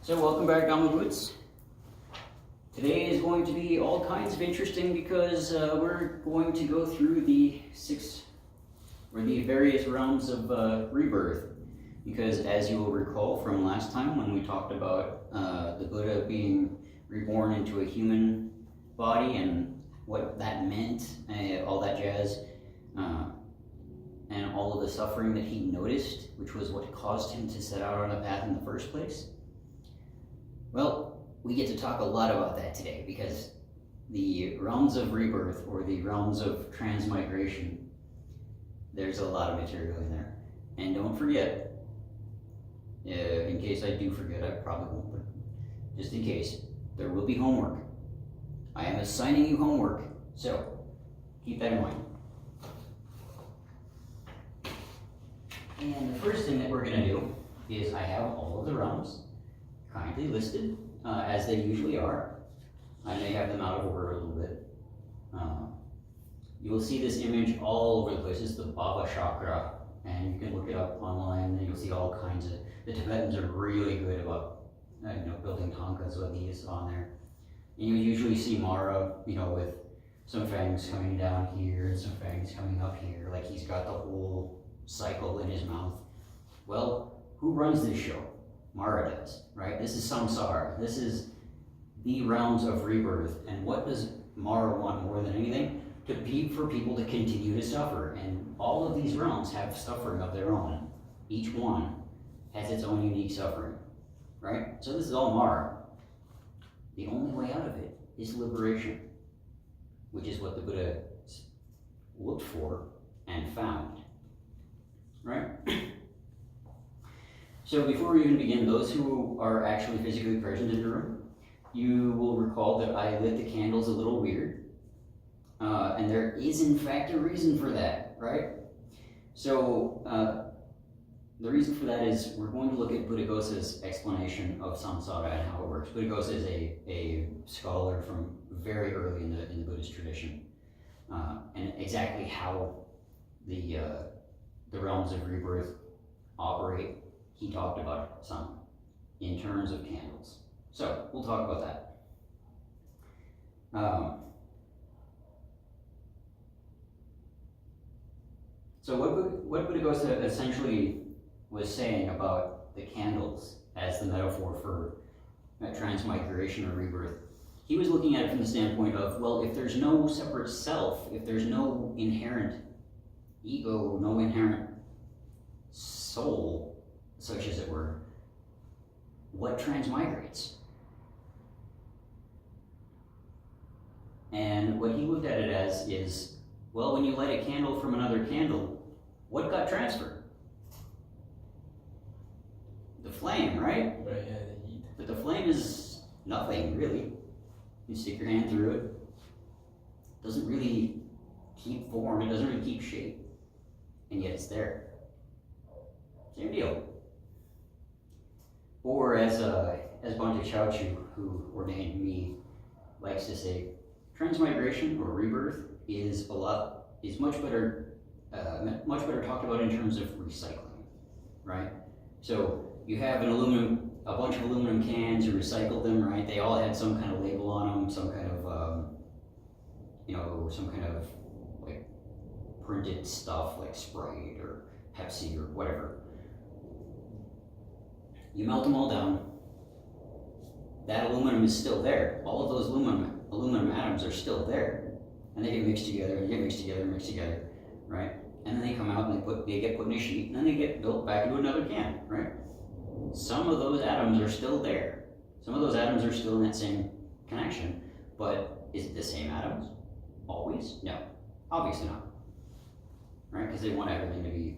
So welcome back down the woods. Today is going to be all kinds of interesting because we're going to go through the various realms of rebirth. Because as you will recall from last time when we talked about the Buddha being reborn into a human body and what that meant, all that jazz, and all of the suffering that he noticed, which was what caused him to set out on a path in the first place. Well, we get to talk a lot about that today because the realms of rebirth or the realms of transmigration, there's a lot of material in there. And don't forget, in case I do forget, I probably won't, but just in case, there will be homework. I am assigning you homework, so keep that in mind. And the first thing that we're going to do is I have all of the realms kindly listed, as they usually are. I may have them out of order a little bit. You will see this image all over the place. This is the Baba Chakra, and you can look it up online, and you'll see all kinds of, the Tibetans are really good about building tankas with these on there. And you usually see Mara, with some fangs coming down here and some fangs coming up here, like he's got the whole cycle in his mouth. Well, who runs this show? Mara does, right? This is samsara. This is the realms of rebirth. And what does Mara want more than anything? For people to continue to suffer. And all of these realms have suffering of their own. Each one has its own unique suffering, right? So this is all Mara. The only way out of it is liberation, which is what the Buddha looked for and found, right? So before we even begin, those who are actually physically present in the room, you will recall that I lit the candles a little weird. And there is in fact a reason for that, right? So the reason for that is we're going to look at Buddhaghosa's explanation of samsara and how it works. Buddhaghosa is a scholar from very early in the Buddhist tradition. And exactly how the realms of rebirth operate, he talked about some in terms of candles. So we'll talk about that. So what Buddhaghosa essentially was saying about the candles as the metaphor for transmigration or rebirth, he was looking at it from the standpoint of, well, if there's no separate self, if there's no inherent ego, no inherent soul, such as it were, what transmigrates? And what he looked at it as is, well, when you light a candle from another candle, what got transferred? The flame, right? Right, yeah, the heat. But the flame is nothing, really. You stick your hand through it. It doesn't really keep form, it doesn't really keep shape. And yet it's there. Same deal. Or as Bhante Chaochu, who ordained me, likes to say, transmigration or rebirth is much better talked about in terms of recycling, right? So you have a bunch of aluminum cans, you recycle them, right? They all had some kind of label on them, some kind of like printed stuff like Sprite or Pepsi or whatever. You melt them all down. That aluminum is still there. All of those aluminum atoms are still there, and they get mixed together, and mixed together, right? And then they come out and they get put in a sheet, and then they get built back into another can, right? Some of those atoms are still there. Some of those atoms are still in that same connection, but is it the same atoms? Always? No, obviously not, right? Because they want everything to be,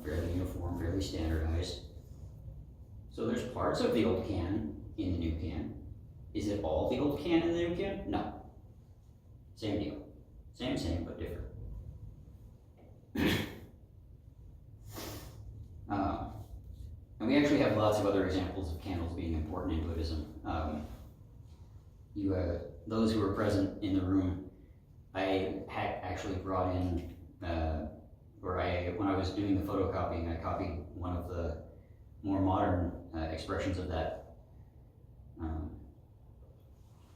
fairly uniform, fairly standardized. So there's parts of the old can in the new can. Is it all the old can in the new can? No. Same deal. Same, but different. And we actually have lots of other examples of candles being important in Buddhism. Those who were present in the room, I had actually brought in, when I was doing the photocopying, I copied one of the more modern expressions of that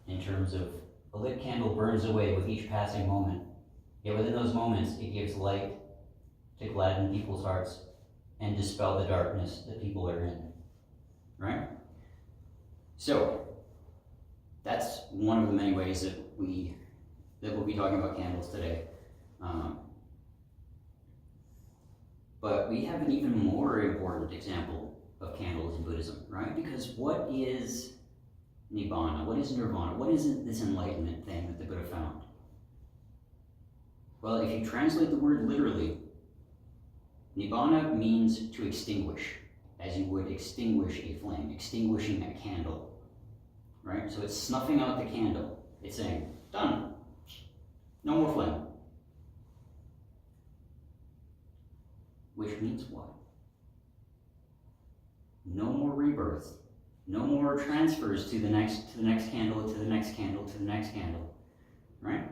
in terms of a lit candle burns away with each passing moment. Yet within those moments, it gives light to gladden people's hearts and dispel the darkness that people are in. Right? So, that's one of the many ways that we'll be talking about candles today. But we have an even more important example of candles in Buddhism, right? Because what is Nibbana? What is Nirvana? What is this enlightenment thing that the Buddha found? Well, if you translate the word literally, Nibbana means to extinguish, as you would extinguish a flame, extinguishing a candle, right? So it's snuffing out the candle. It's saying, done, no more flame. Which means what? No more rebirth. No more transfers to the next candle, to the next candle, to the next candle. Right?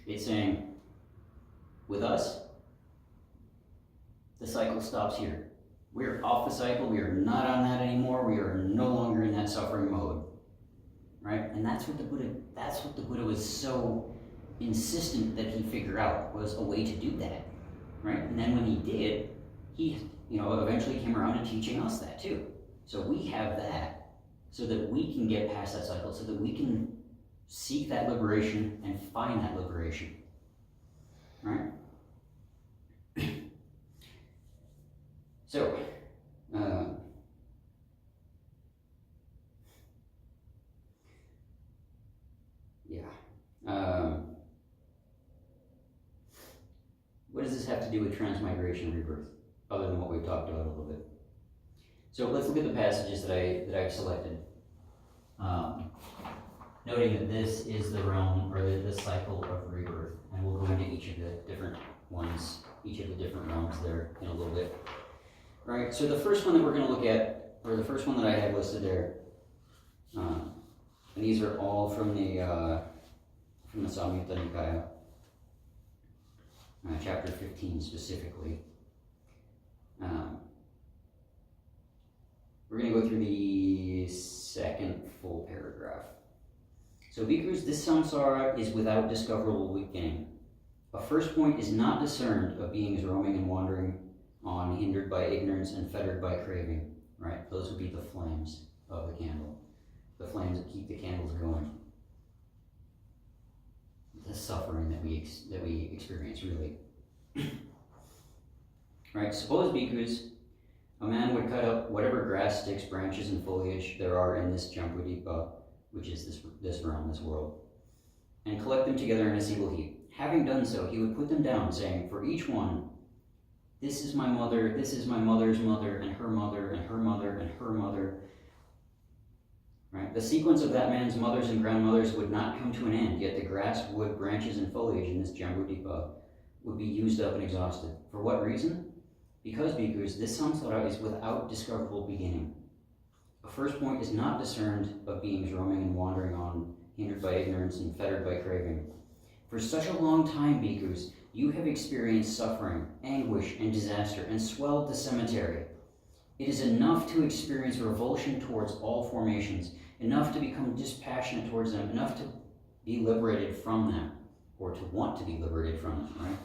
It's saying, with us, the cycle stops here. We're off the cycle, we are not on that anymore, we are no longer in that suffering mode. Right? And that's what the Buddha was so insistent that he figure out, was a way to do that. Right? And then when he did, he eventually came around to teaching us that too. So we have that so that we can get past that cycle, so that we can seek that liberation and find that liberation. Right? So, what does this have to do with transmigration and rebirth, other than what we've talked about a little bit? So let's look at the passages that I've selected, noting that this is the realm, or the cycle of rebirth, and we'll go into each of the different ones, each of the different realms there in a little bit. Right, so the first one that we're going to look at, or the first one that I have listed there, and these are all from the Samyutta Nikaya, chapter 15 specifically. We're going to go through the second full paragraph. So, Bhikkhus, this samsara is without discoverable beginning. A first point is not discerned of beings roaming and wandering on, hindered by ignorance and fettered by craving. Right? Those would be the flames of the candle. The flames that keep the candles going. The suffering that we experience, really. Right? Suppose, Bhikkhus, a man would cut up whatever grass, sticks, branches, and foliage there are in this Jambudvipa, which is this realm, this world, and collect them together in a single heap. Having done so, he would put them down, saying, for each one, this is my mother, this is my mother's mother, and her mother, and her mother, and her mother. Right? The sequence of that man's mothers and grandmothers would not come to an end, yet the grass, wood, branches, and foliage in this Jambudvipa would be used up and exhausted. For what reason? Because, Bhikkhus, this samsara is without discoverable beginning. A first point is not discerned of beings roaming and wandering on, hindered by ignorance and fettered by craving. For such a long time, Bhikkhus, you have experienced suffering, anguish, and disaster, and swelled the cemetery. It is enough to experience revulsion towards all formations, enough to become dispassionate towards them, enough to be liberated from them, or to want to be liberated from them, right?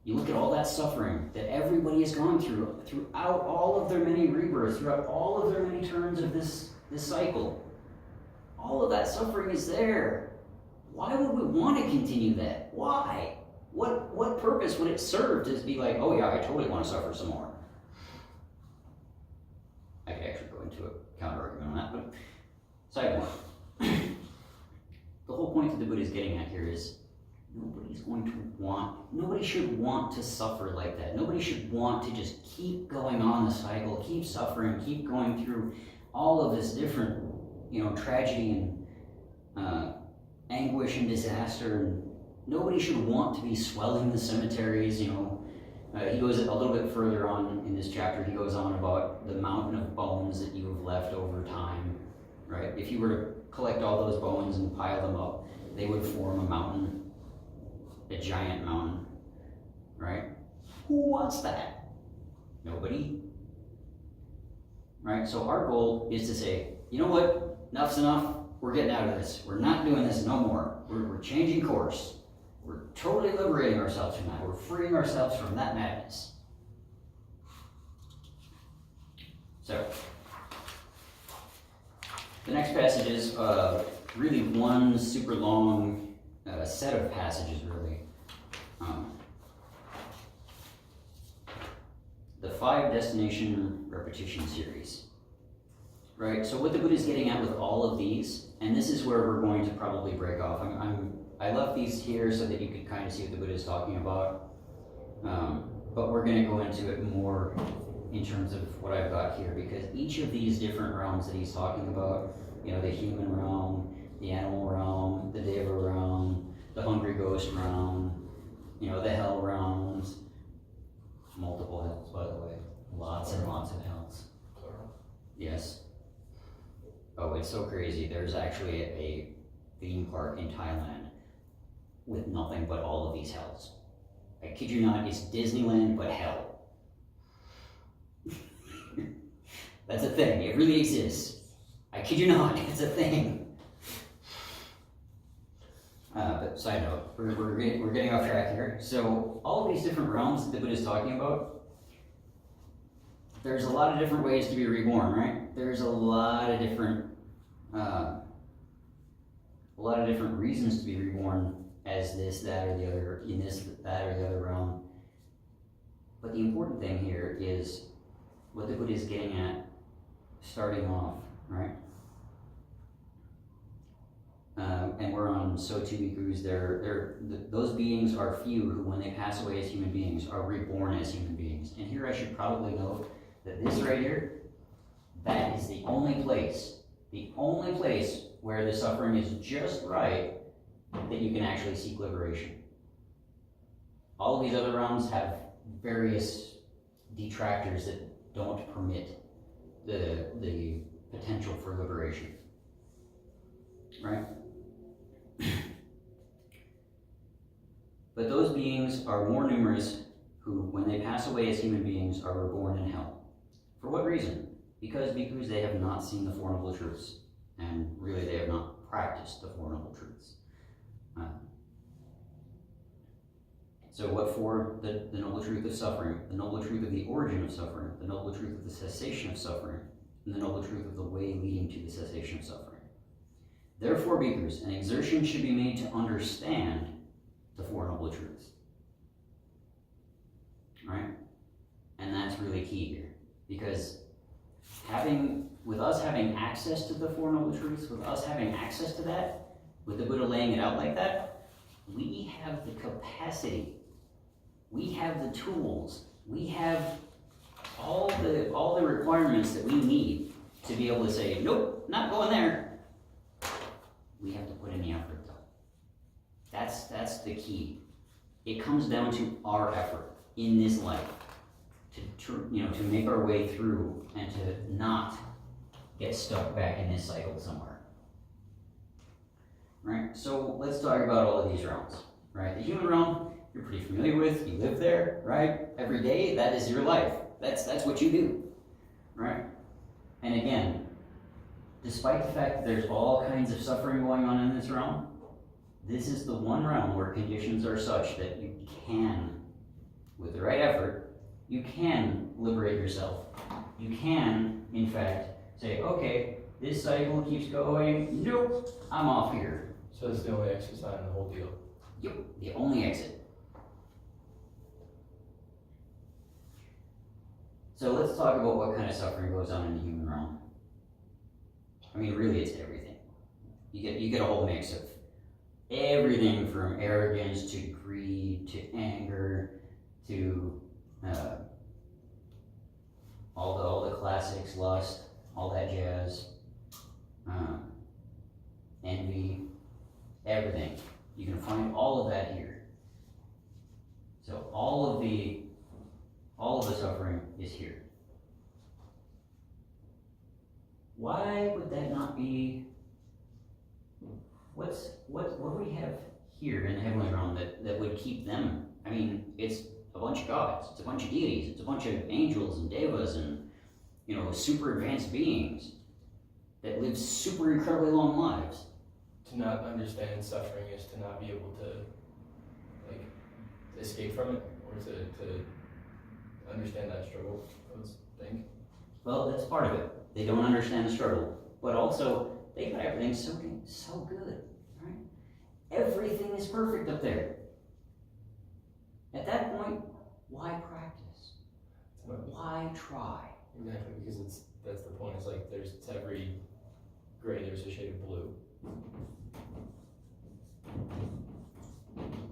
You look at all that suffering that everybody has gone through, throughout all of their many rebirths, throughout all of their many turns of this cycle. All of that suffering is there. Why would we want to continue that? Why? What purpose would it serve to be like, oh yeah, I totally want to suffer some more? I could actually go into a counter-argument on that, but side one. The whole point that the Buddha is getting at here is nobody should want to suffer like that. Nobody should want to just keep going on the cycle, keep suffering, keep going through all of this different, tragedy and anguish and disaster. And nobody should want to be swelling the cemeteries, He goes a little bit further on in this chapter. He goes on about the mountain of bones that you have left over time, right? If you were to collect all those bones and pile them up, they would form a mountain. A giant mountain, right? Who wants that? Nobody. right? So our goal is to say, you know what, enough's enough, we're getting out of this. We're not doing this no more. We're changing course. We're totally liberating ourselves from that. We're freeing ourselves from that madness. So, the next passage is really one super long set of passages, really. The 5 destination repetition series. Right, so what the Buddha is getting at with all of these, and this is where we're going to probably break off. I left these here so that you could kind of see what the Buddha is talking about, but we're going to go into it more in terms of what I've got here, because each of these different realms that he's talking about, you know, the human realm, the animal realm, the Deva realm, the hungry ghost realm, you know, the hell realms, multiple hells, by the way, lots and lots of hells. Yes. Oh, it's so crazy. There's actually a theme park in Thailand with nothing but all of these hells. I kid you not, it's Disneyland, but hell. That's a thing. It really exists. I kid you not, it's a thing. But side note, we're getting off track here. So all of these different realms that the Buddha is talking about, there's a lot of different ways to be reborn, right? There's a lot of different reasons to be reborn as this, that, or the other, in this, that, or the other realm. But the important thing here is what the Buddha is getting at starting off, right? And we're on Sotu Bhikkhus. Those beings are few who, when they pass away as human beings, are reborn as human beings. And here I should probably note that this right here, that is the only place where the suffering is just right that you can actually seek liberation. All of these other realms have various detractors that don't permit the potential for liberation, right? But those beings are more numerous who, when they pass away as human beings, are reborn in hell. For what reason? Because they have not seen the Four Noble Truths, and really they have not practiced the Four Noble Truths. So what for? The Noble Truth of suffering, the Noble Truth of the origin of suffering, the Noble Truth of the cessation of suffering, and the Noble Truth of the way leading to the cessation of suffering. Therefore, Bhikkhus, an exertion should be made to understand the Four Noble Truths. Right? And that's really key here. Because with us having access to the Four Noble Truths, with us having access to that, with the Buddha laying it out like that, we have the capacity, we have the tools, we have all the requirements that we need to be able to say, nope, not going there. We have to put in the effort though. That's the key. It comes down to our effort in this life to make our way through and to not get stuck back in this cycle somewhere. Right? So let's talk about all of these realms. Right? The human realm, you're pretty familiar with. You live there, right? Every day, that is your life. That's what you do. Right? And again, despite the fact that there's all kinds of suffering going on in this realm, this is the one realm where conditions are such that you can, with the right effort, you can liberate yourself. You can, in fact, say, okay, this cycle keeps going, nope, I'm off here. So that's the only exit sign in the whole deal? Yep, the only exit. So let's talk about what kind of suffering goes on in the human realm. I mean, really, it's everything. You get a whole mix of everything from arrogance to greed to anger to all the classics, lust, all that jazz, envy, everything. You can find all of that here. So all of the suffering is here. Why would that not be? What do we have here in the heavenly realm that would keep them? I mean, it's a bunch of gods, it's a bunch of deities, it's a bunch of angels and devas and super advanced beings that live super incredibly long lives. To not understand suffering is to not be able to, like, escape from it, or to understand that struggle, I would think. Well, that's part of it. They don't understand the struggle, but also they got everything so good, right? Everything is perfect up there. At that point, why practice? Why try? Exactly, because that's the point. It's like to every gray there's a shade of blue.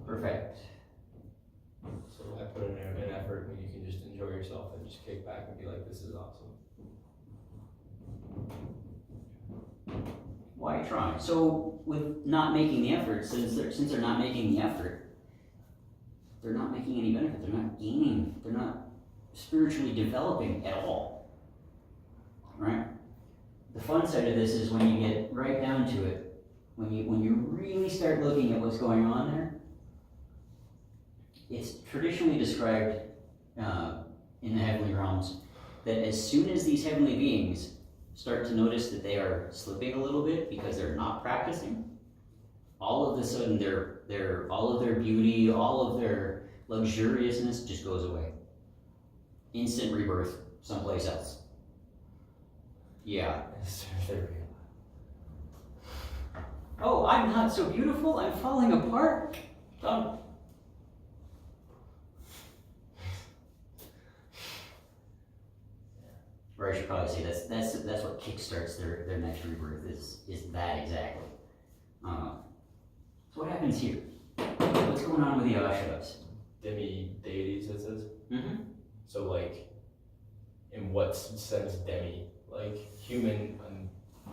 Perfect. So I put in an effort when you can just enjoy yourself and just kick back and be like, this is awesome. Why try? So with not making the effort, since they're not making the effort, they're not making any benefit. They're not gaining. They're not spiritually developing at all. Right? The fun side of this is when you get right down to it, when you really start looking at what's going on there. It's traditionally described in the heavenly realms that as soon as these heavenly beings start to notice that they are slipping a little bit because they're not practicing, all of a sudden all of their beauty, all of their luxuriousness just goes away. Instant rebirth someplace else. Yeah. Oh, I'm not so beautiful. I'm falling apart. Done. Or I should probably say that's what kickstarts their next rebirth is that exactly. So what happens here? What's going on with the Ashas? Demi deities, it says. Mm-hmm. So like, in what sense demi? Like human.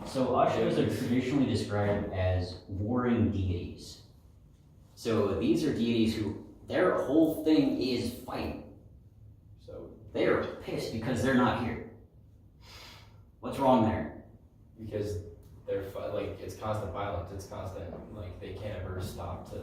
So Ashas are traditionally described as warring deities. So these are deities who their whole thing is fighting. So they are pissed because they're not here. What's wrong there? Because they're like, it's constant violence. It's constant, like, they can't ever stop to.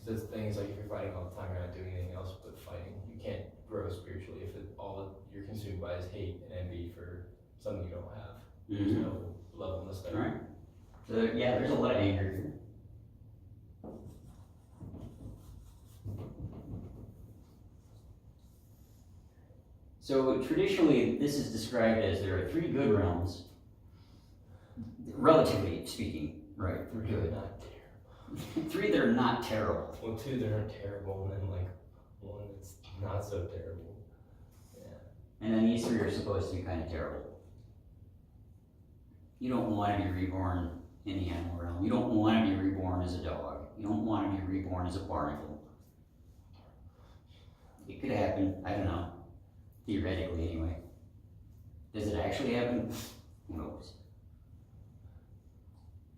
Because the thing is, like, if you're fighting all the time, you're not doing anything else but fighting. You can't grow spiritually if all you're consumed by is hate and envy for something you don't have. Mm-hmm. There's no levelness there. Right. So yeah, there's a lot of anger here. So traditionally, this is described as there are 3 good realms, relatively speaking, right? 3 good. Not terrible. 3 that are not terrible. Well, 2 that are terrible, and then like 1 that's not so terrible. Yeah. And then these 3 are supposed to be kind of terrible. You don't want to be reborn in the animal realm. You don't want to be reborn as a dog. You don't want to be reborn as a barnacle. It could happen. I don't know. Theoretically, anyway. Does it actually happen? Who knows?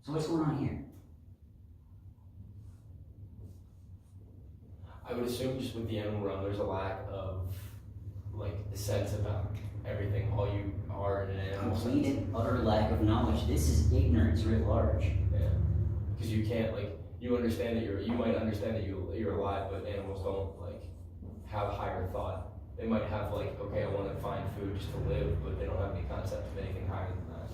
So what's going on here? I would assume just with the animal realm, there's a lack of like the sense about everything, all you are in an animal Complete sense. and utter lack of knowledge. This is ignorance writ large. Yeah, because you can't you understand that you might understand that you're alive, but animals don't like have higher thought. They might have okay, I want to find food just to live, but they don't have any concept of anything higher than that.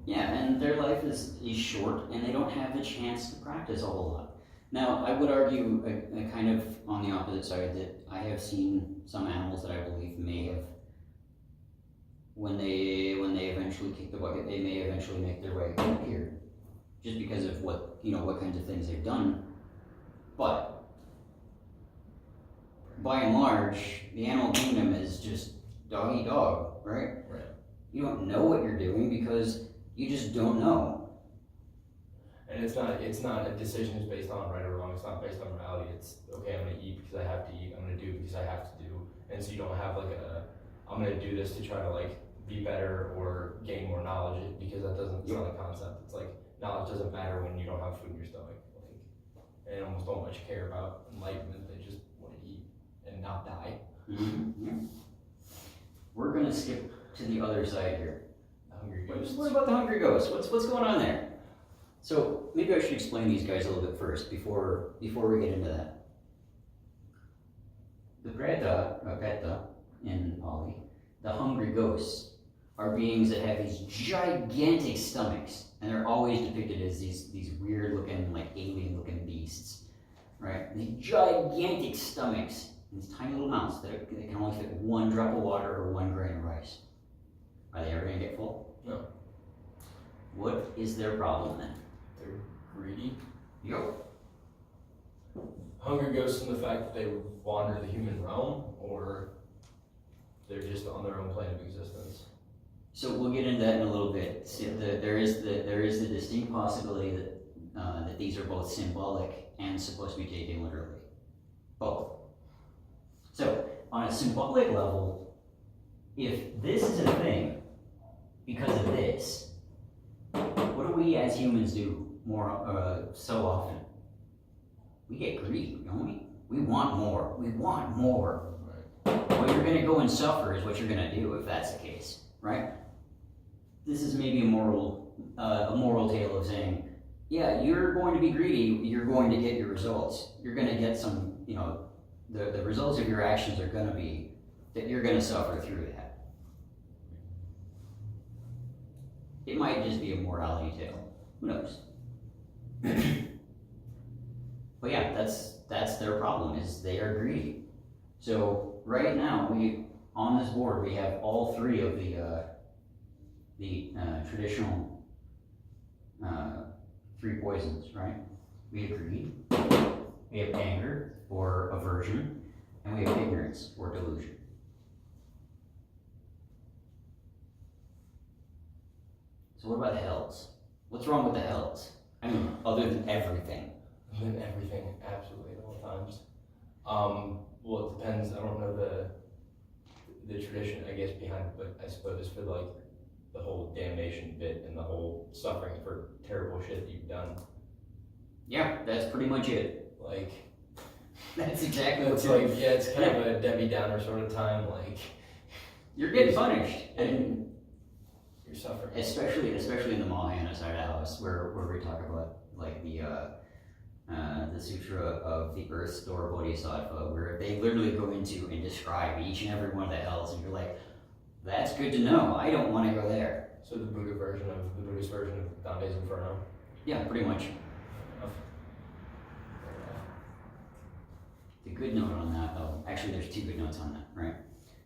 Yeah, and their life is short, and they don't have the chance to practice a whole lot. Now, I would argue a kind of on the opposite side that I have seen some animals that I believe may have, when they eventually kick the bucket, they may eventually make their way up here, just because of what kinds of things they've done. But by and large, the animal kingdom is just dog eat dog, right? Right. You don't know what you're doing because you just don't know. And it's not a decision is based on right or wrong. It's not based on morality. It's okay, I'm gonna eat because I have to eat. I'm gonna do because I have to do. And so you don't have I'm gonna do this to try to be better or gain more knowledge, because it's not a concept. It's knowledge doesn't matter when you don't have food in your stomach. Animals don't much care about enlightenment. They just want to eat and not die. Mm-hmm. Yeah. We're gonna skip to the other side here. The hungry ghosts. What about the hungry ghost? What's going on there? So maybe I should explain these guys a little bit first before we get into that. The Preta in Pali, the hungry ghosts, are beings that have these gigantic stomachs, and they're always depicted as these weird looking, like alien looking beasts, right? These gigantic stomachs, and these tiny little mouths that can only fit 1 drop of water or 1 grain of rice. Are they ever gonna get full? No. What is their problem then? They're greedy. Yep. Hunger goes from the fact that they wander the human realm, or they're just on their own plane of existence. So we'll get into that in a little bit. See, there is the distinct possibility that these are both symbolic and supposed to be taken literally. Both. So on a symbolic level, if this is a thing because of this, what do we as humans do more so often? We get greedy, don't we? We want more. We want more. Right. What you're going to go and suffer is what you're going to do if that's the case, right? This is maybe a moral tale of saying, yeah, you're going to be greedy. You're going to get your results. You're going to get some, the results of your actions are going to be that you're going to suffer through that. It might just be a morality tale. Who knows? But yeah, that's their problem, is they are greedy. So right now, on this board we have all 3 of the traditional 3 poisons, right? We have greed, we have anger or aversion, and we have ignorance or delusion. So what about the hells? What's wrong with the hells? I mean, other than everything. And everything, absolutely, at all times. Well, it depends. I don't know the tradition, I guess, behind it, but I suppose for like the whole damnation bit and the whole suffering for terrible shit that you've done. Yeah, that's pretty much it. Like, That's exactly it's what's like, yeah, it's kind of a Debbie Downer sort of time. Like, you're getting punished, and you're suffering. especially in the Mahayana side of the house, where we talk about like the Sutra of the Earth Door Bodhisattva, where they literally go into and describe each and every one of the hells, and you're like, that's good to know. I don't want to go there. So the Buddhist version of Dante's Inferno. Yeah, pretty much. The good note on that, though, actually there's 2 good notes on that, right?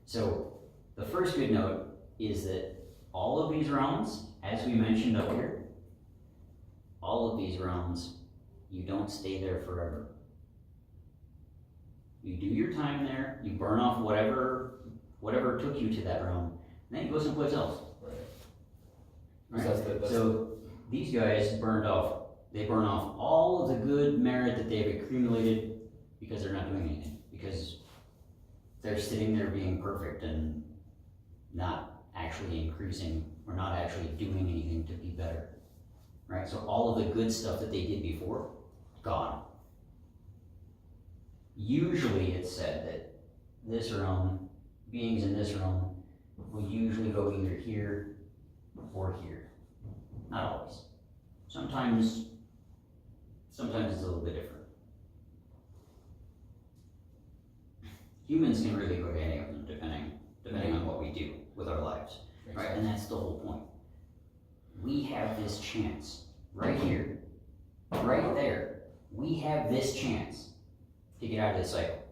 So the first good note is that all of these realms, as we mentioned up here, all of these realms, you don't stay there forever. You do your time there, you burn off whatever took you to that realm, and then you go someplace else. Right. Right? So these guys burn off all of the good merit that they've accumulated because they're not doing anything. Because they're sitting there being perfect and not actually increasing or not actually doing anything to be better. Right? So all of the good stuff that they did before, gone. Usually it's said that this realm, beings in this realm, will usually go either here or here. Not always. Sometimes it's a little bit different. Humans can really go to any of them depending on what we do with our lives. Right? And that's the whole point. We have this chance right here, right there. We have this chance to get out of this cycle.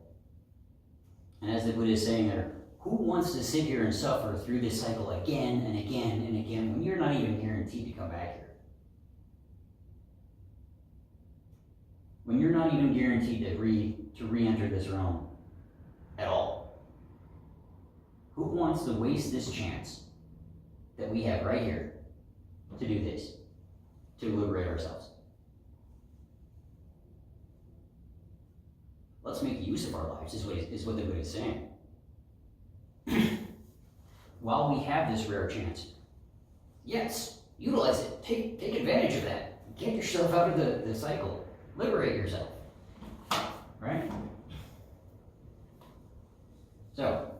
And as the Buddha is saying there, who wants to sit here and suffer through this cycle again and again and again when you're not even guaranteed to come back here? When you're not even guaranteed to re-enter this realm at all? Who wants to waste this chance that we have right here to do this, to liberate ourselves? Let's make use of our lives, is what the Buddha is saying. While we have this rare chance, yes, utilize it. Take advantage of that. Get yourself out of the cycle. Liberate yourself. Right? So,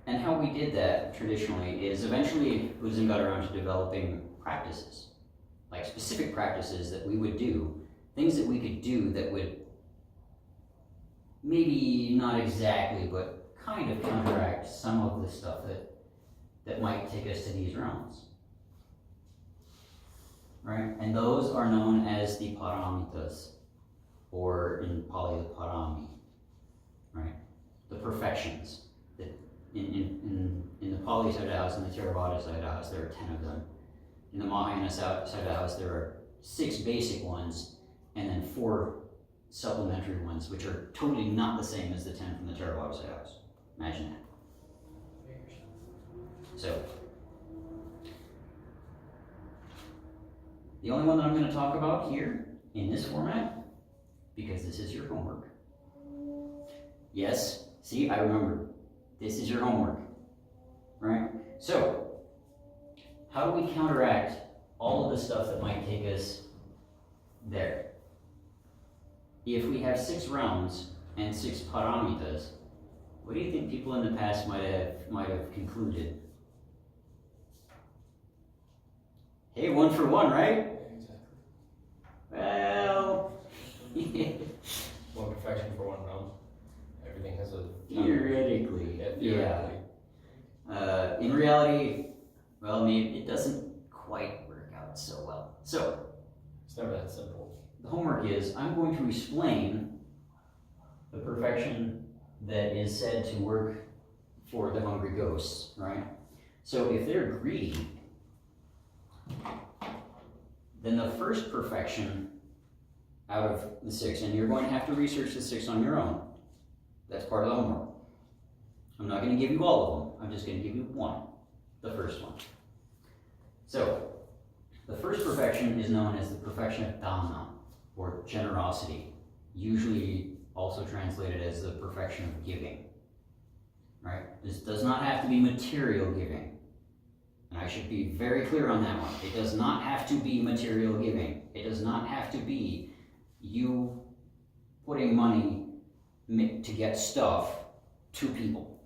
and how how we did that traditionally is eventually Buddhism got around to developing practices, like specific practices that we would do, things that we could do that would maybe not exactly, but kind of counteract some of the stuff that might take us to these realms. Right? And those are known as the paramitas, or in Pali, the parami, right? The perfections. That in the Pali side of the house and the Theravada side of the house, there are 10 of them. In the Mahayana side of the house, there are 6 basic ones, and then 4 supplementary ones, which are totally not the same as the 10 from the Theravada side of the house. Imagine that. So, the only one that I'm going to talk about here in this format, because this is your homework. Yes, see, I remember. This is your homework, right? So, how do we counteract all of the stuff that might take us there? If we have 6 realms and 6 paramitas, what do you think people in the past might have concluded? Hey, 1 for 1, right? Well, One perfection for one realm. Everything has a theoretically, yeah. In reality, well, maybe it doesn't quite work out so well. So, It's never that simple. the homework is I'm going to explain the perfection that is said to work for the hungry ghosts, right? So, if they're greedy, then the first perfection out of the 6, and you're going to have to research the 6 on your own. That's part of the homework. I'm not going to give you all of them. I'm just going to give you one, the first one. So, the first perfection is known as the perfection of dhamma, or generosity, usually also translated as the perfection of giving. Right? This does not have to be material giving. And I should be very clear on that one. It does not have to be material giving. It does not have to be you putting money to get stuff to people.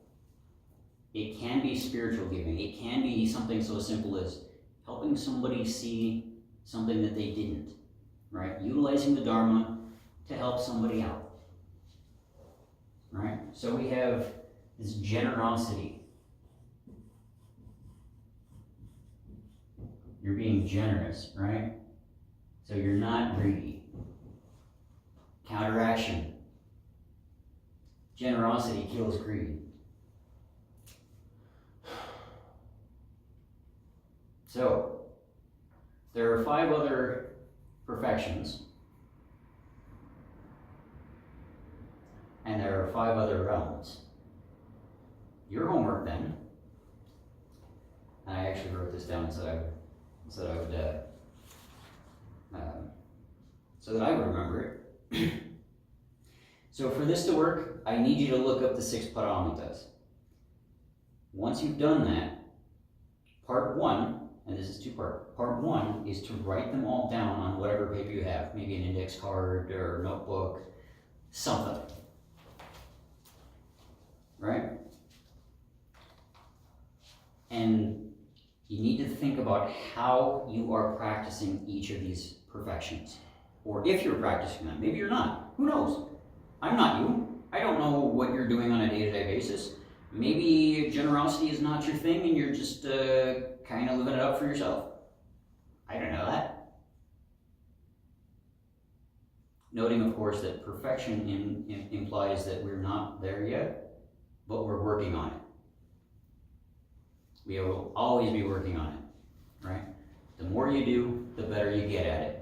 It can be spiritual giving. It can be something so simple as helping somebody see something that they didn't, right? Utilizing the Dharma to help somebody out, right? So we have this generosity. You're being generous, right? So you're not greedy. Counteraction. Generosity kills greed. So, there are 5 other perfections, and there are 5 other realms. Your homework then, and I actually wrote this down so that I would remember it. So for this to work, I need you to look up the 6 paramitas. Once you've done that, part 1, and this is 2-part, part 1 is to write them all down on whatever paper you have, maybe an index card or notebook, something. Right? And you need to think about how you are practicing each of these perfections. Or if you're practicing them. Maybe you're not. Who knows? I'm not you. I don't know what you're doing on a day-to-day basis. Maybe generosity is not your thing and you're just kind of living it up for yourself. I don't know that. Noting, of course, that perfection implies that we're not there yet, but we're working on it. We will always be working on it, right? The more you do, the better you get at it.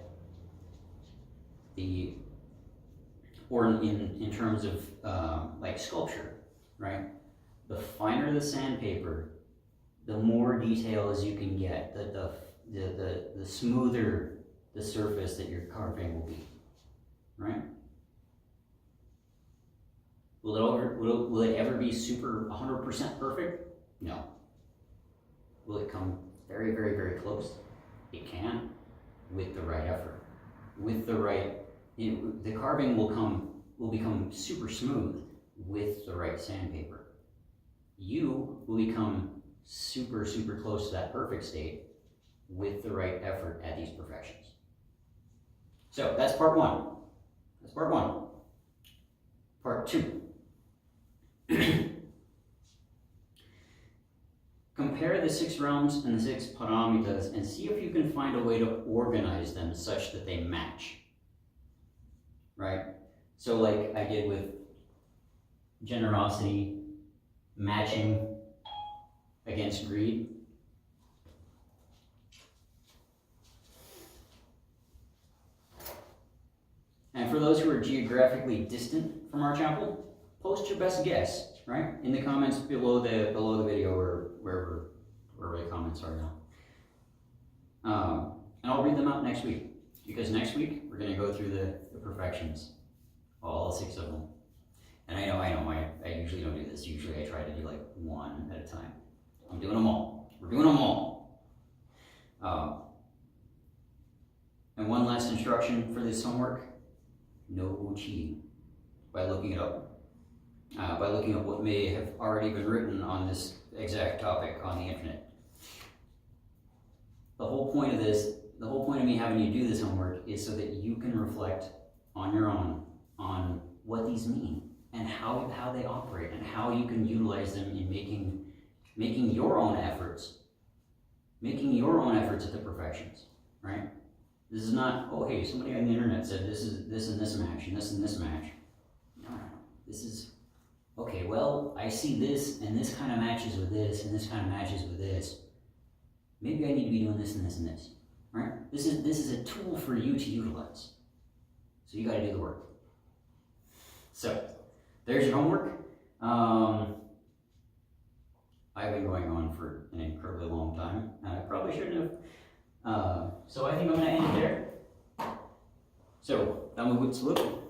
Or in terms of like sculpture, right? The finer the sandpaper, the more detail as you can get, the smoother the surface that your carving will be, right? Will it ever be super 100% perfect? No. Will it come very, very, very close? It can, with the right effort, with the right. The carving will become super smooth with the right sandpaper. you will become super, super close to that perfect state with the right effort at these perfections. So that's part one. That's part one. Part two. Compare the 6 realms and the 6 paramitas and see if you can find a way to organize them such that they match. Right? So like I did with generosity matching against greed. And for those who are geographically distant from our chapel, post your best guess, right? In the comments below the video or wherever the comments are now. And I'll read them out next week, because next week we're going to go through the perfections, all 6 of them. And I know, I usually don't do this. Usually I try to do like one at a time. I'm doing them all. We're doing them all. And one last instruction for this homework: no cheating by looking it up. By looking up what may have already been written on this exact topic on the internet. The whole point of this, the whole point of me having you do this homework is so that you can reflect on your own on what these mean and how they operate and how you can utilize them in making your own efforts, at the perfections, right? This is not, oh hey, somebody on the internet said this is this and this match and this and this match. No. This is, okay, well, I see this and this kind of matches with this and this kind of matches with this. Maybe I need to be doing this and this and this, right? This is a tool for you to utilize. So you got to do the work. So, there's your homework. I've been going on for an incredibly long time, and I probably shouldn't have. So I think I'm going to end it there. So, damit gut zurück.